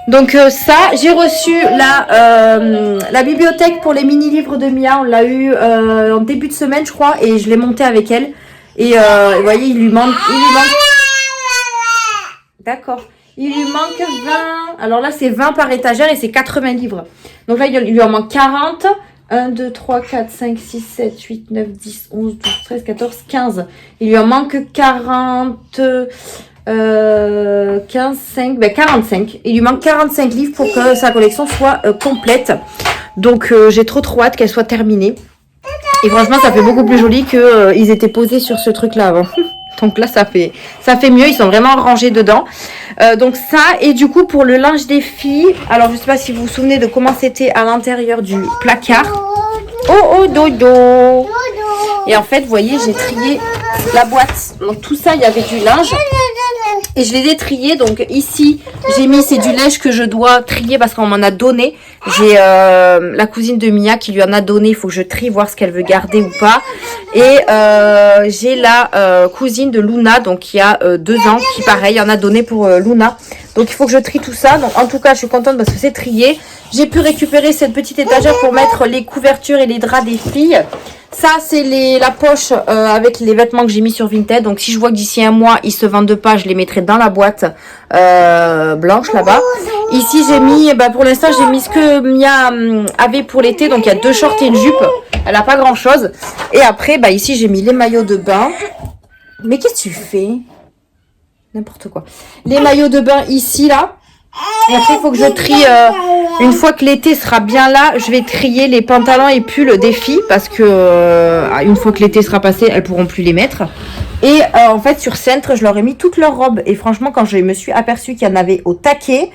Donc ça, j'ai reçu la bibliothèque pour les mini-livres de Mia. On l'a eu en début de semaine, je crois, et je l'ai montée avec elle. Et vous voyez, il lui manque... D'accord. Il lui manque 20... Alors là, c'est 20 par étagère et c'est 80 livres. Donc là, il lui en manque 40. 1, 2, 3, 4, 5, 6, 7, 8, 9, 10, 11, 12, 13, 14, 15. Il lui en manque 40... 15, 5, 45. Il lui manque 45 livres pour que sa collection soit complète. Donc j'ai trop hâte qu'elle soit terminée. Et franchement, ça fait beaucoup plus joli qu'ils étaient posés sur ce truc-là avant. Donc là, ça fait mieux. Ils sont vraiment rangés dedans. Donc ça, et du coup, pour le linge des filles, alors je sais pas si vous vous souvenez de comment c'était à l'intérieur du placard. Oh, dodo. Et en fait, vous voyez, j'ai trié la boîte. Donc tout ça, il y avait du linge. Et je les ai triés. Donc ici, j'ai mis, c'est du linge que je dois trier parce qu'on m'en a donné. J'ai la cousine de Mia qui lui en a donné. Il faut que je trie, voir ce qu'elle veut garder ou pas. Et j'ai la cousine de Luna, donc qui a 2 ans, qui pareil en a donné pour Luna. Donc il faut que je trie tout ça. Donc en tout cas, je suis contente parce que c'est trié. J'ai pu récupérer cette petite étagère pour mettre les couvertures et les draps des filles. Ça, c'est la poche avec les vêtements que j'ai mis sur Vinted. Donc, si je vois que d'ici un mois, ils se vendent pas, je les mettrai dans la boîte blanche là-bas. Ici, j'ai mis, pour l'instant, j'ai mis ce que Mia avait pour l'été. Donc, il y a 2 shorts et une jupe. Elle n'a pas grand-chose. Et après, ici, j'ai mis les maillots de bain. Mais qu'est-ce que tu fais? N'importe quoi. Les maillots de bain ici, là. Et après, il faut que je trie, une fois que l'été sera bien là, je vais trier les pantalons et pulls des filles parce que une fois que l'été sera passé, elles pourront plus les mettre. Et en fait, sur Centre, je leur ai mis toutes leurs robes. Et franchement, quand je me suis aperçue qu'il y en avait au taquet,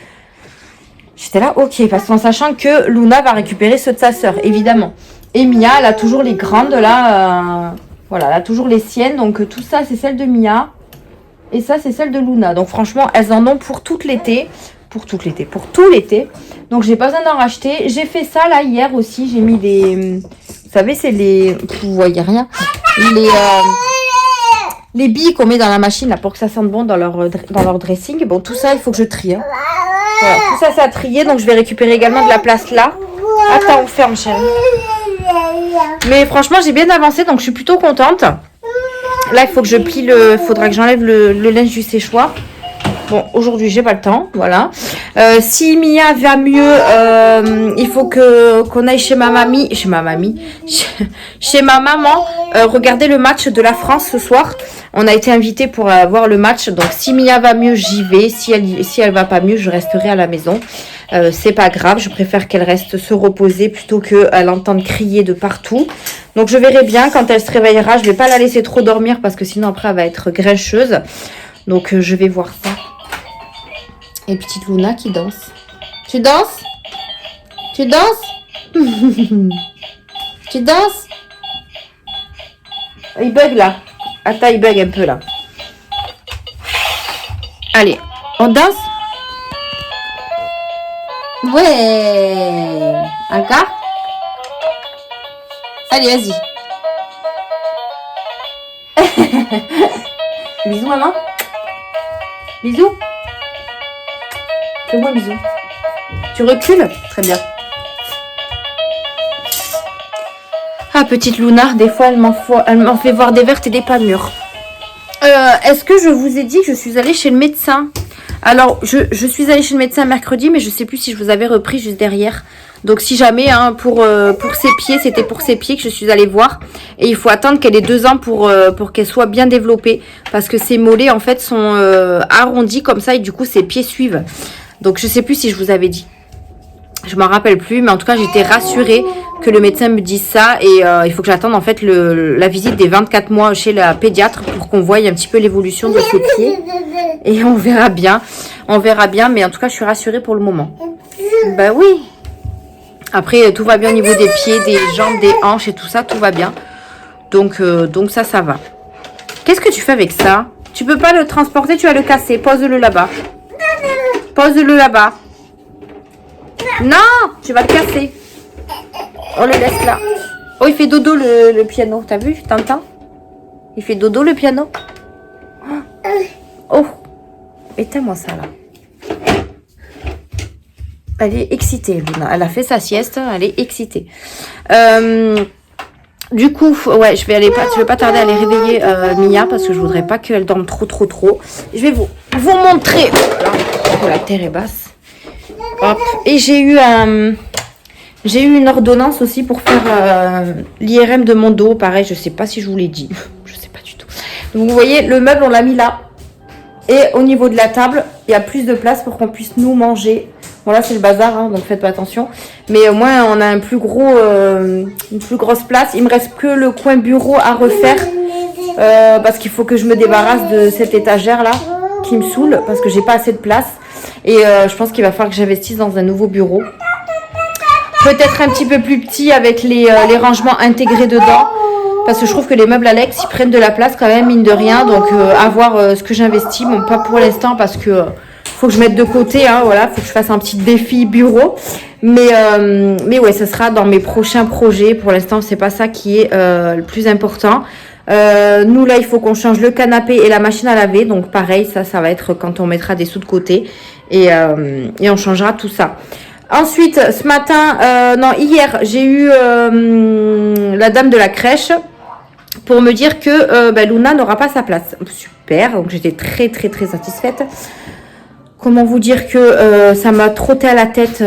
j'étais là, ok, parce qu'en sachant que Luna va récupérer ceux de sa sœur, évidemment. Et Mia, elle a toujours les grandes là, voilà, elle a toujours les siennes. Donc tout ça, c'est celle de Mia. Et ça, c'est celle de Luna. Donc franchement, elles en ont pour tout l'été. Pour tout l'été. Donc j'ai pas besoin d'en racheter. J'ai fait ça là hier aussi. J'ai mis des... Vous savez, c'est les... Vous voyez rien. Les billes qu'on met dans la machine là pour que ça sente bon dans leur dressing. Bon, tout ça, il faut que je trie. Hein. Voilà, tout ça, ça a trié. Donc je vais récupérer également de la place là. Attends, on ferme, chérie. Mais franchement, j'ai bien avancé. Donc je suis plutôt contente. Là, il faut que je plie le... Faudra que j'enlève le linge du séchoir. Bon, aujourd'hui, j'ai pas le temps, voilà. Si Mia va mieux, il faut qu'on aille chez ma mamie, chez ma maman, regarder le match de la France ce soir. On a été invités pour voir le match, donc si Mia va mieux, j'y vais. Si elle va pas mieux, je resterai à la maison. C'est pas grave, je préfère qu'elle reste se reposer plutôt qu'elle entende crier de partout. Donc je verrai bien quand elle se réveillera. Je vais pas la laisser trop dormir parce que sinon après elle va être grincheuse. Donc je vais voir ça. Et petite Luna qui danse. Tu danses? Tu danses? Tu danses? Il bug là. Attends, il bug un peu là. Allez, on danse? Ouais. Encore? Allez, vas-y. Bisous, maman. Bisous. Fais-moi un bisou. Tu recules? Très bien. Ah, petite Luna, des fois, elle m'en fait voir des vertes et des pas mûres. Est-ce que je vous ai dit que je suis allée chez le médecin? Alors, je suis allée chez le médecin mercredi, mais je sais plus si je vous avais repris juste derrière. Donc, si jamais, hein, pour ses pieds, c'était pour ses pieds que je suis allée voir. Et il faut attendre qu'elle ait 2 ans pour qu'elle soit bien développée. Parce que ses mollets, en fait, sont arrondis comme ça et du coup, ses pieds suivent. Donc, je sais plus si je vous avais dit. Je m'en rappelle plus, mais en tout cas, j'étais rassurée que le médecin me dise ça. Et il faut que j'attende, en fait, la visite des 24 mois chez la pédiatre pour qu'on voie un petit peu l'évolution de ses pieds. Et on verra bien. On verra bien, mais en tout cas, je suis rassurée pour le moment. Bah oui. Après, tout va bien au niveau des pieds, des jambes, des hanches et tout ça, tout va bien. Donc ça va. Qu'est-ce que tu fais avec ça? Tu peux pas le transporter, tu vas le casser. Pose-le là-bas. Pose-le là-bas. Non, tu vas le casser. On le laisse là. Oh, il fait dodo le piano. T'as vu? T'entends? Il fait dodo le piano. Oh, éteins-moi ça là. Elle est excitée, Luna. Elle a fait sa sieste. Elle est excitée. Du coup, ouais, je vais pas tarder à aller réveiller Mia parce que je voudrais pas qu'elle dorme trop. Je vais vous montrer. Voilà. Oh, la terre est basse. Hop. Et j'ai eu une ordonnance aussi pour faire l'IRM de mon dos. Pareil, je sais pas si je vous l'ai dit. Je sais pas du tout. Donc, vous voyez, le meuble, on l'a mis là. Et au niveau de la table, il y a plus de place pour qu'on puisse nous manger. Bon, là, c'est le bazar, hein, donc faites pas attention. Mais au moins, on a une plus grosse place. Il me reste que le coin bureau à refaire. parce qu'il faut que je me débarrasse de cette étagère là qui me saoule parce que j'ai pas assez de place. Et je pense qu'il va falloir que j'investisse dans un nouveau bureau. Peut-être un petit peu plus petit avec les rangements intégrés dedans. Parce que je trouve que les meubles Alex, ils prennent de la place quand même, mine de rien. Donc, à voir ce que j'investis. Bon, pas pour l'instant parce que faut que je mette de côté. Hein, voilà, faut que je fasse un petit défi bureau. Mais ouais, ce sera dans mes prochains projets. Pour l'instant, c'est pas ça qui est le plus important. Nous, là, il faut qu'on change le canapé et la machine à laver. Donc, pareil, ça va être quand on mettra des sous de côté. Et on changera tout ça. Ensuite, ce matin, non, hier, j'ai eu la dame de la crèche pour me dire que Luna n'aura pas sa place. Super, donc j'étais très très très satisfaite. Comment vous dire que ça m'a trotté à la tête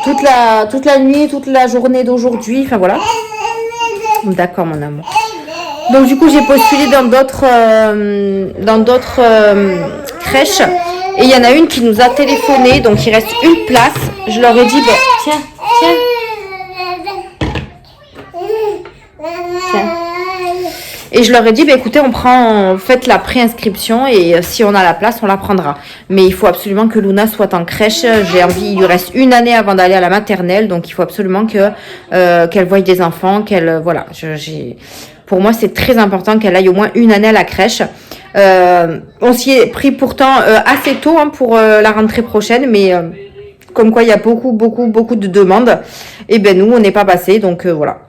toute la nuit, toute la journée d'aujourd'hui. Enfin voilà. D'accord, mon amour. Donc du coup, j'ai postulé dans d'autres crèches. Et il y en a une qui nous a téléphoné, donc il reste une place. Je leur ai dit, tiens. Et je leur ai dit, écoutez, faites la préinscription et si on a la place, on la prendra. Mais il faut absolument que Luna soit en crèche. Il lui reste une année avant d'aller à la maternelle, donc il faut absolument qu'elle voie des enfants, voilà. Pour moi, c'est très important qu'elle aille au moins une année à la crèche. On s'y est pris pourtant assez tôt pour la rentrée prochaine, mais comme quoi il y a beaucoup de demandes. Et nous, on n'est pas passé, donc voilà.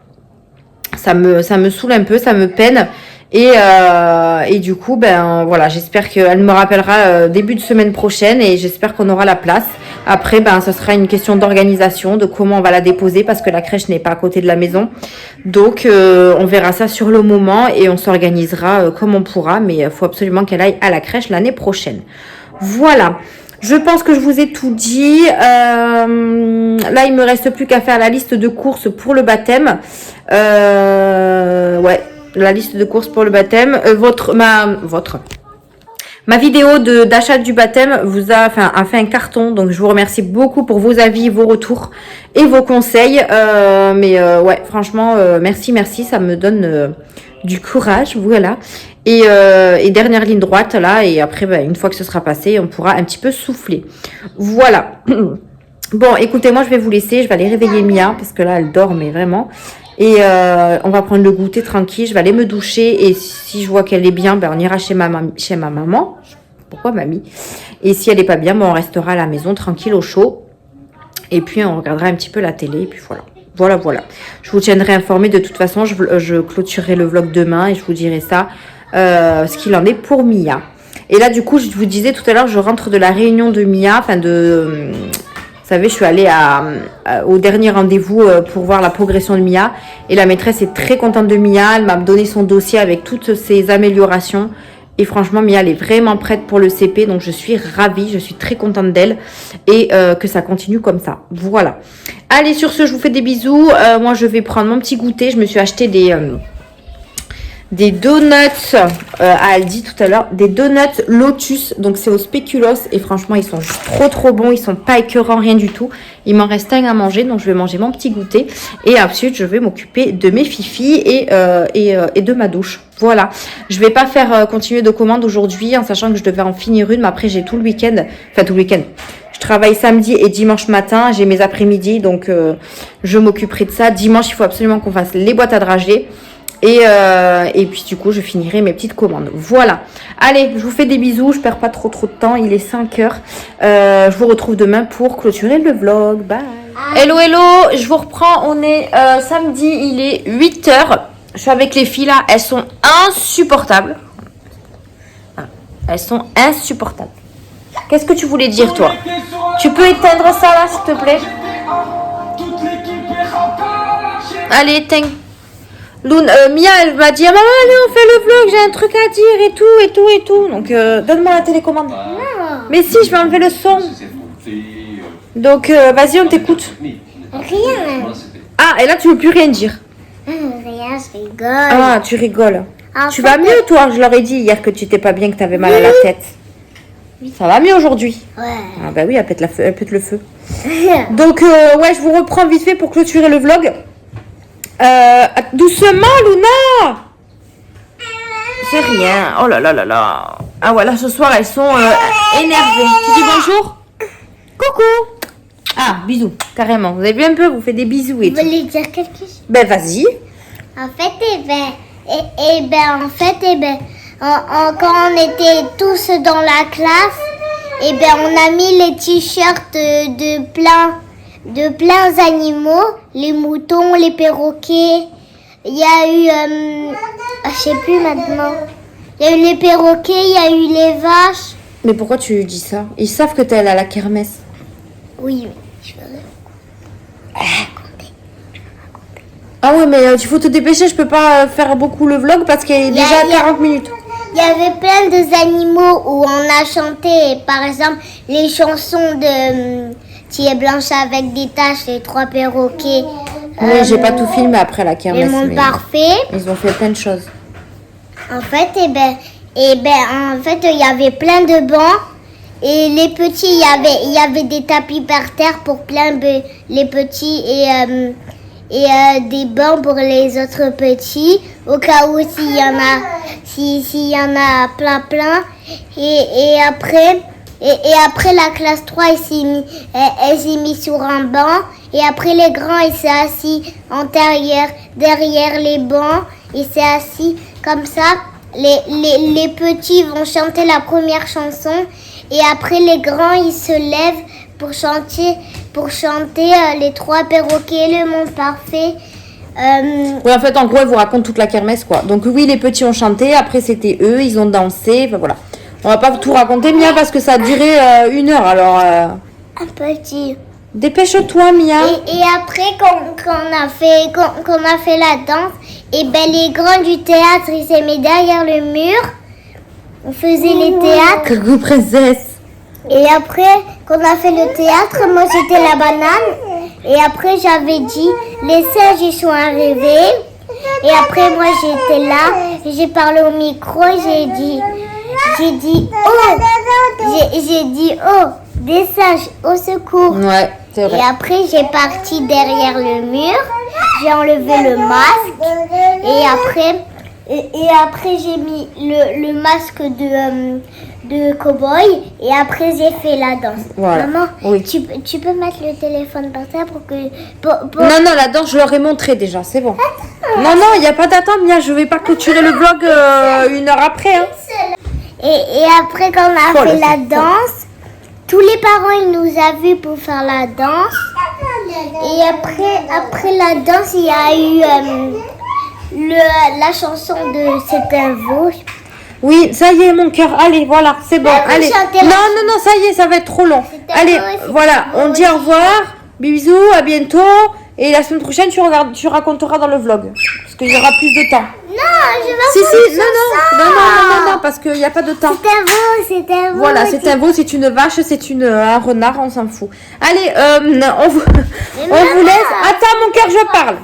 Ça me saoule un peu, ça me peine. Et du coup, voilà, j'espère qu'elle me rappellera début de semaine prochaine et j'espère qu'on aura la place. Après, ce sera une question d'organisation, de comment on va la déposer parce que la crèche n'est pas à côté de la maison. Donc, on verra ça sur le moment et on s'organisera comme on pourra. Mais il faut absolument qu'elle aille à la crèche l'année prochaine. Voilà. Je pense que je vous ai tout dit. Là, il me reste plus qu'à faire la liste de courses pour le baptême. Ouais, la liste de courses pour le baptême. Ma vidéo d'achat du baptême a fait un carton. Donc, je vous remercie beaucoup pour vos avis, vos retours et vos conseils. Ouais, franchement, merci. Ça me donne du courage. Voilà. Et dernière ligne droite là. Et après, une fois que ce sera passé, on pourra un petit peu souffler. Voilà. Bon, écoutez, moi, je vais vous laisser. Je vais aller réveiller Mia parce que là, elle dort, mais vraiment. Et on va prendre le goûter tranquille. Je vais aller me doucher. Et si je vois qu'elle est bien, on ira chez ma maman. Pourquoi mamie? Et si elle est pas bien, on restera à la maison tranquille au chaud. Et puis, on regardera un petit peu la télé. Et puis voilà. Voilà. Je vous tiendrai informé. De toute façon, je clôturerai le vlog demain et je vous dirai ça. Ce qu'il en est pour Mia. Et là, du coup, je vous disais tout à l'heure, je rentre de la réunion de Mia. Vous savez, je suis allée au dernier rendez-vous pour voir la progression de Mia. Et la maîtresse est très contente de Mia. Elle m'a donné son dossier avec toutes ses améliorations. Et franchement, Mia, elle est vraiment prête pour le CP. Donc, je suis ravie. Je suis très contente d'elle. Et que ça continue comme ça. Voilà. Allez, sur ce, je vous fais des bisous. Moi, je vais prendre mon petit goûter. Je me suis acheté des donuts à Aldi tout à l'heure, des donuts Lotus, donc c'est au spéculoos et franchement ils sont juste trop bons, ils sont pas écœurants, rien du tout. Il m'en reste un à manger, donc je vais manger mon petit goûter et ensuite je vais m'occuper de mes fifis et de ma douche. Voilà, je vais pas faire continuer de commandes aujourd'hui en sachant que je devais en finir une, mais après j'ai tout le week-end, je travaille samedi et dimanche matin, j'ai mes après-midi, donc je m'occuperai de ça. Dimanche, il faut absolument qu'on fasse les boîtes à dragées. Et puis du coup je finirai mes petites commandes. Voilà. Allez, je vous fais des bisous. Je perds pas trop de temps. Il est 5h. Je vous retrouve demain pour clôturer le vlog. Bye. Hello. Je vous reprends. On est samedi. Il est 8h. Je suis avec les filles là. Elles sont insupportables. Elles sont insupportables. Qu'est-ce que tu voulais dire toi? Tu peux éteindre ça là s'il te plaît? Allez, éteins. Mia, elle m'a dit, maman, allez, on fait le vlog, j'ai un truc à dire et tout. Donc, donne-moi la télécommande. Non. Mais si, je vais enlever le son. Donc, vas-y, on t'écoute. Rien. Ah, et là, tu veux plus rien dire. Rien, je rigole. Ah, tu rigoles. Tu vas mieux, toi? Je leur ai dit hier que tu étais pas bien, que tu avais mal à la tête. Ça va mieux aujourd'hui? Ouais. Ah bah oui, elle pète le feu. Donc, ouais, je vous reprends vite fait pour clôturer le vlog. Doucement, Luna! fait rien. Oh là là là là. Ah voilà, ce soir, elles sont énervées. Tu dis bonjour? Coucou. Ah, bisous, carrément. Vous avez vu un peu, vous faites des bisous et Vous tout. voulez dire quelque chose? Ben, vas-y. En fait, quand on était tous dans la classe, on a mis les t-shirts de plein animaux, les moutons, les perroquets. Il y a eu, je sais plus maintenant. Il y a eu les perroquets, il y a eu les vaches. Mais pourquoi tu dis ça? Ils savent que t'es allée à la kermesse. Oui, mais je veux Ah ouais, mais il faut te dépêcher, je peux pas faire beaucoup le vlog parce qu'il est déjà 40 minutes. Il y avait plein d'animaux où on a chanté, par exemple, les chansons de Thie Blanche avec des taches, les trois perroquets. Oui, j'ai pas tout filmé après la Le kermesse. monde mais parfait. ils ont fait plein de choses. En fait, il y avait plein de bancs. Et les petits, il y avait des tapis par terre pour les petits et des bancs pour les autres petits, au cas où s'il y en a plein. Et après la classe 3, elle s'est mise sur un banc. Et après les grands, ils s'est assis derrière les bancs. Il s'est assis comme ça. Les petits vont chanter la première chanson. Et après les grands, ils se lèvent pour chanter les trois perroquets, le monde parfait. Oui, en fait, en gros, elle vous raconte toute la kermesse, quoi. Donc oui, les petits ont chanté, après c'était eux, ils ont dansé, enfin voilà. On va pas tout raconter, Mia, parce que ça a duré 1 heure, alors... Un petit. Dépêche-toi, Mia. Et après, quand on a fait la danse, les grands du théâtre, ils s'est mis derrière le mur. On faisait les théâtres. Coucou, princesse. Et après, quand on a fait le théâtre, moi j'étais la banane. Et après, j'avais dit, les singes ils sont arrivés. Et après, moi j'étais là. J'ai parlé au micro. J'ai dit, oh, des singes, au secours. Ouais, c'est vrai. Et après, j'ai parti derrière le mur. J'ai enlevé le masque. Et après, j'ai mis le masque de cow-boy. Et après, j'ai fait la danse. Voilà. Maman, Oui. tu peux mettre le téléphone par terre pour que... Non, la danse, je leur ai montré déjà, c'est bon. Non, il n'y a pas d'attente, Mia, je vais pas clôturer le vlog 1 heure après. Hein. Et après, quand on a fait la danse, tous les parents, ils nous ont vus pour faire la danse. Et après la danse, il y a eu la chanson de C'est un veau. Oui, ça y est, mon cœur. Allez, voilà, c'est bon. Après, Allez. chanter la Non, ça y est, ça va être trop long. un Allez, veau, c'est voilà, un veau, on dit au revoir. Bisous, à bientôt. Et la semaine prochaine, tu raconteras dans le vlog. Parce qu'il y aura plus de temps. Non, je vais Non, parce qu'il n'y a pas de temps. C'est un veau. Voilà, c'est un veau, c'est une vache, c'est un renard, on s'en fout. Allez, on vous laisse. Attends, mon cœur, je parle.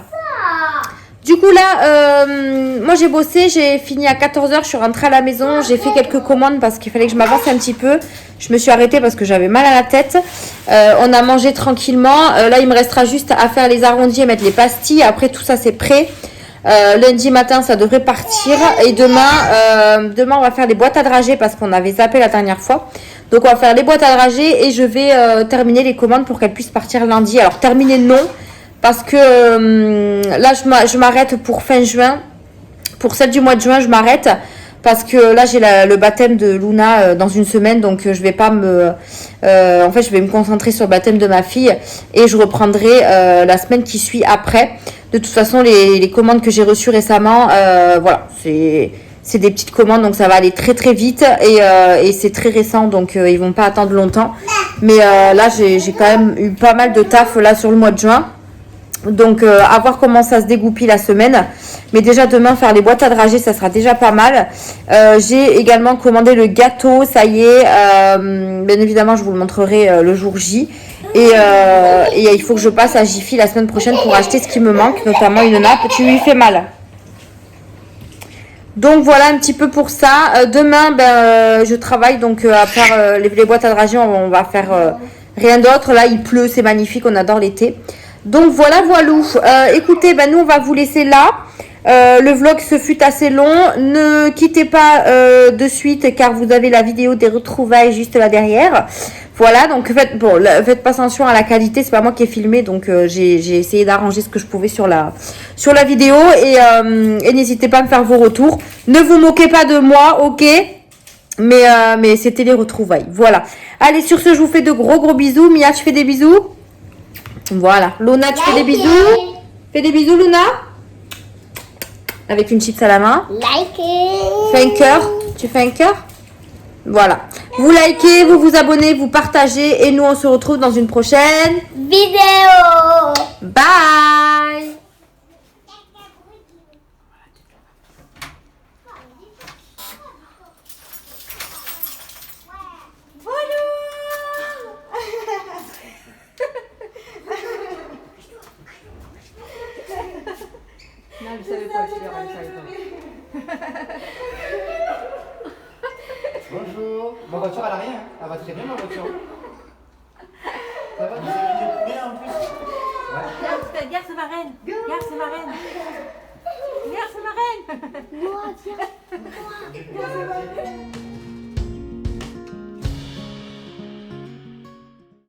Du coup là, moi j'ai bossé, j'ai fini à 14h, je suis rentrée à la maison, j'ai fait quelques commandes parce qu'il fallait que je m'avance un petit peu. Je me suis arrêtée parce que j'avais mal à la tête. On a mangé tranquillement. Là, il me restera juste à faire les arrondis et mettre les pastilles. Après, tout ça, c'est prêt. Lundi matin, ça devrait partir. Et demain, on va faire les boîtes à dragées parce qu'on avait zappé la dernière fois. Donc, on va faire les boîtes à dragées et je vais terminer les commandes pour qu'elles puissent partir lundi. Alors, terminer, non. Parce que là, je m'arrête pour fin juin. Pour celle du mois de juin, je m'arrête. Parce que là, j'ai le baptême de Luna dans 1 semaine. Donc, je vais pas en fait, je vais me concentrer sur le baptême de ma fille. Et je reprendrai la semaine qui suit après. De toute façon, les commandes que j'ai reçues récemment, voilà, c'est des petites commandes. Donc, ça va aller très, très vite. Et c'est très récent. Donc, ils vont pas attendre longtemps. Mais là, j'ai quand même eu pas mal de taf là sur le mois de juin. Donc, à voir comment ça se dégoupille la semaine. Mais déjà, demain, faire les boîtes à dragées, ça sera déjà pas mal. J'ai également commandé le gâteau. Ça y est. Bien évidemment, je vous le montrerai le jour J. Et il faut que je passe à Jiffy la semaine prochaine pour acheter ce qui me manque, notamment une nappe. Tu lui fais mal. Donc, voilà un petit peu pour ça. Demain, je travaille. Donc, à faire les boîtes à dragées, on va faire rien d'autre. Là, il pleut. C'est magnifique. On adore l'été. Donc voilà, voilou. Écoutez, nous on va vous laisser là. Le vlog se fut assez long. Ne quittez pas de suite car vous avez la vidéo des retrouvailles juste là derrière. Voilà, donc faites pas attention à la qualité, c'est pas moi qui ai filmé, donc j'ai essayé d'arranger ce que je pouvais sur la vidéo et n'hésitez pas à me faire vos retours. Ne vous moquez pas de moi, ok? Mais c'était les retrouvailles. Voilà. Allez, sur ce, je vous fais de gros bisous. Mia, tu fais des bisous? Voilà. Luna, tu fais des bisous? Fais des bisous, Luna? Avec une chips à la main. Fais un cœur. Tu fais un cœur? Voilà. Vous likez, vous vous abonnez, vous partagez. Et nous, on se retrouve dans une prochaine vidéo. Bye. Non, je savais pas, je savais pas. Bonjour. Ma voiture, elle a rien. Elle va très bien, ma voiture. Ça va, vous avez dit combien en plus? Regarde, c'est ma reine. Regarde, c'est ma reine. Regarde, c'est ma reine. Moi, tiens. Moi.